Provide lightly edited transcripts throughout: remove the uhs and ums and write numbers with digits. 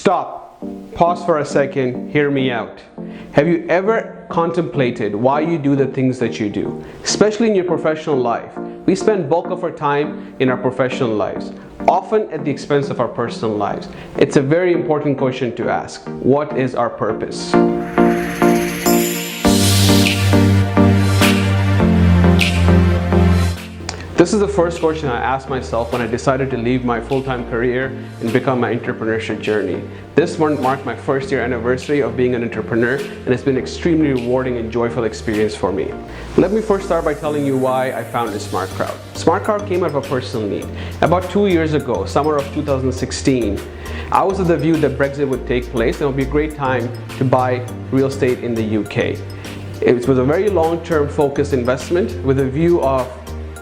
Stop, pause for a second, hear me out. Have you ever contemplated why you do the things that you do? Especially in your professional life. We spend bulk of our time in our professional lives, often at the expense of our personal lives. It's a very important question to ask. What is our purpose? This is the first question I asked myself when I decided to leave my full-time career and become my entrepreneurship journey. This month marked my first year anniversary of being an entrepreneur, and it's been an extremely rewarding and joyful experience for me. Let me first start by telling you why I founded SmartCrowd. SmartCrowd came out of a personal need. About 2 years ago, summer of 2016, I was of the view that Brexit would take place and it would be a great time to buy real estate in the UK. It was a very long-term focused investment with a view of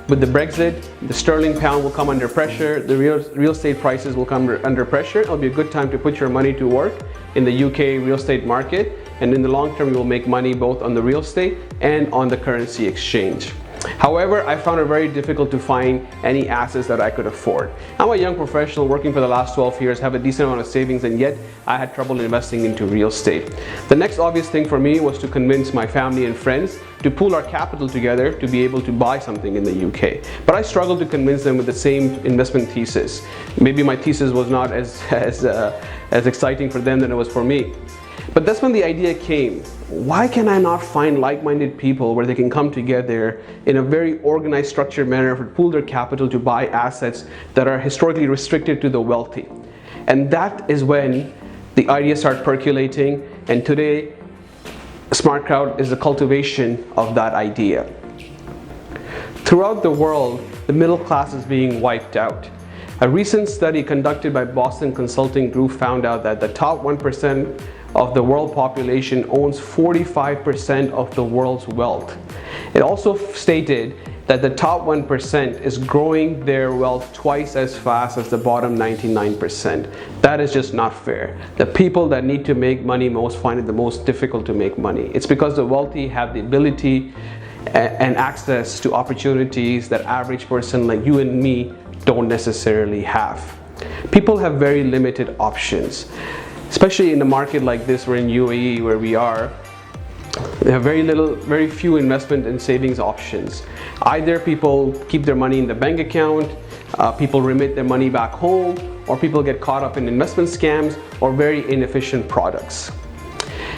with the Brexit, the sterling pound will come under pressure, the real estate prices will come under pressure. It'll be a good time to put your money to work in the UK real estate market, and in the long term you will make money both on the real estate and on the currency exchange. However, I found it very difficult to find any assets that I could afford. I'm a young professional working for the last 12 years, have a decent amount of savings, and yet I had trouble investing into real estate. The next obvious thing for me was to convince my family and friends to pool our capital together to be able to buy something in the UK. But I struggled to convince them with the same investment thesis. Maybe my thesis was not as exciting for them than it was for me. But that's when the idea came. Why can I not find like-minded people where they can come together in a very organized, structured manner to pool their capital to buy assets that are historically restricted to the wealthy? And that is when the ideas start percolating, and today SmartCrowd is the cultivation of that idea. Throughout the world, the middle class is being wiped out. A recent study conducted by Boston Consulting Group found out that the top 1% of the world population owns 45% of the world's wealth. It also stated that the top 1% is growing their wealth twice as fast as the bottom 99%. That is just not fair. The people that need to make money most find it the most difficult to make money. It's because the wealthy have the ability and access to opportunities that average person like you and me don't necessarily have. People have very limited options. Especially in a market like this, we're in UAE where we are, they have very few investment and savings options. Either people keep their money in the bank account, people remit their money back home, or people get caught up in investment scams or very inefficient products.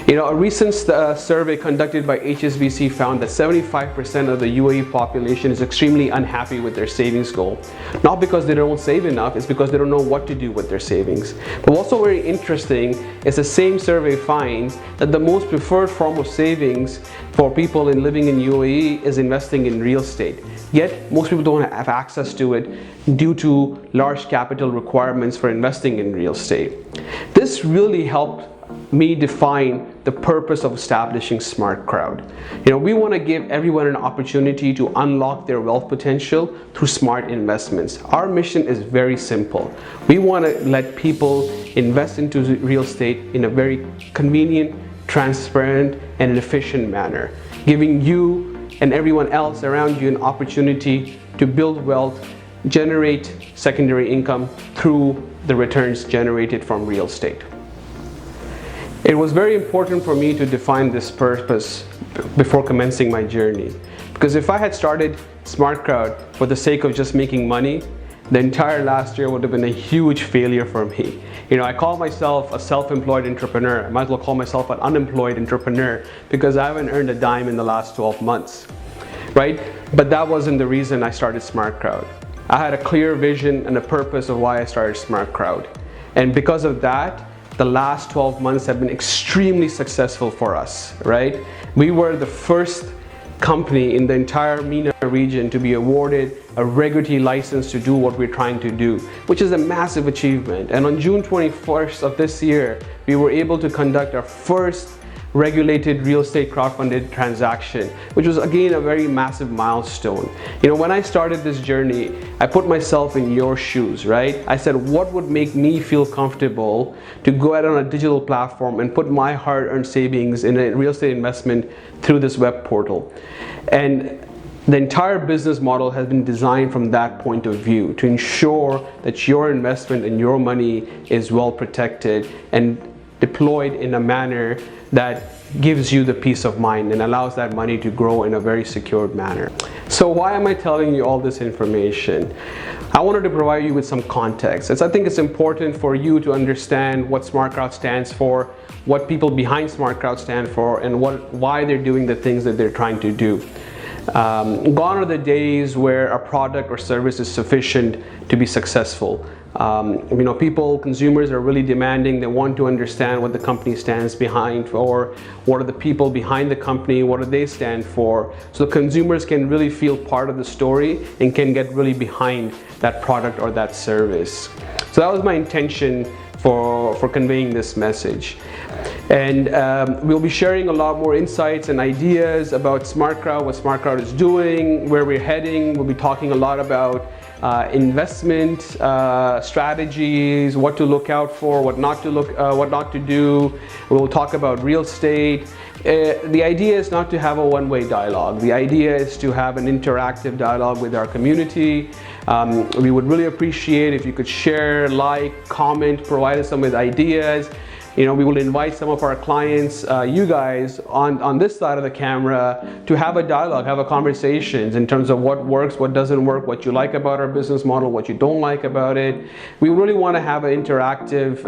A recent survey conducted by HSBC found that 75% of the UAE population is extremely unhappy with their savings goal. Not because they don't save enough, it's because they don't know what to do with their savings. But what's also very interesting is the same survey finds that the most preferred form of savings for people living in UAE is investing in real estate. Yet, most people don't have access to it due to large capital requirements for investing in real estate. This really helped me define the purpose of establishing SmartCrowd. We want to give everyone an opportunity to unlock their wealth potential through smart investments. Our mission is very simple. We want to let people invest into real estate in a very convenient, transparent, and efficient manner, giving you and everyone else around you an opportunity to build wealth, generate secondary income through the returns generated from real estate. It was very important for me to define this purpose before commencing my journey. Because if I had started SmartCrowd for the sake of just making money, the entire last year would have been a huge failure for me. I call myself a self-employed entrepreneur. I might as well call myself an unemployed entrepreneur because I haven't earned a dime in the last 12 months, right? But that wasn't the reason I started SmartCrowd. I had a clear vision and a purpose of why I started SmartCrowd. And because of that, the last 12 months have been extremely successful for us, right? We were the first company in the entire MENA region to be awarded a regulatory license to do what we're trying to do, which is a massive achievement. And on June 21st of this year, we were able to conduct our first regulated real estate crowdfunded transaction, which was again a very massive milestone. When I started this journey, I put myself in your shoes, right? I said, what would make me feel comfortable to go out on a digital platform and put my hard-earned savings in a real estate investment through this web portal? And The entire business model has been designed from that point of view to ensure that your investment and your money is well protected and deployed in a manner that gives you the peace of mind and allows that money to grow in a very secured manner. So why am I telling you all this information? I wanted to provide you with some context. I think it's important for you to understand what SmartCrowd stands for, what people behind SmartCrowd stand for, and why they're doing the things that they're trying to do. Gone are the days where a product or service is sufficient to be successful. Consumers are really demanding. They want to understand what the company stands behind, or what are the people behind the company, what do they stand for, so consumers can really feel part of the story and can get really behind that product or that service. So that was my intention for conveying this message. And we'll be sharing a lot more insights and ideas about SmartCrowd, what SmartCrowd is doing, where we're heading. We'll be talking a lot about investment strategies, what to look out for, what not to do. We'll talk about real estate. The idea is not to have a one-way dialogue. The idea is to have an interactive dialogue with our community. We would really appreciate if you could share, like, comment, provide us some with ideas. We will invite some of our clients, you guys, on this side of the camera to have a dialogue, have a conversations in terms of what works, what doesn't work, what you like about our business model, what you don't like about it. We really want to have an interactive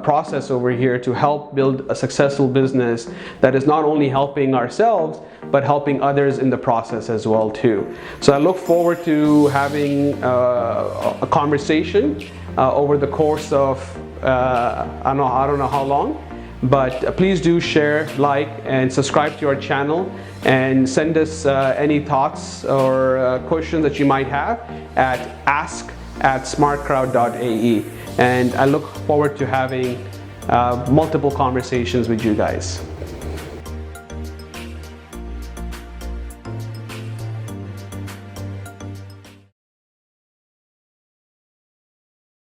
process over here to help build a successful business that is not only helping ourselves, but helping others in the process as well too. So I look forward to having a conversation over the course of I don't know how long, but please do share, like, and subscribe to our channel, and send us any thoughts or questions that you might have at ask@smartcrowd.ae, and I look forward to having multiple conversations with you guys.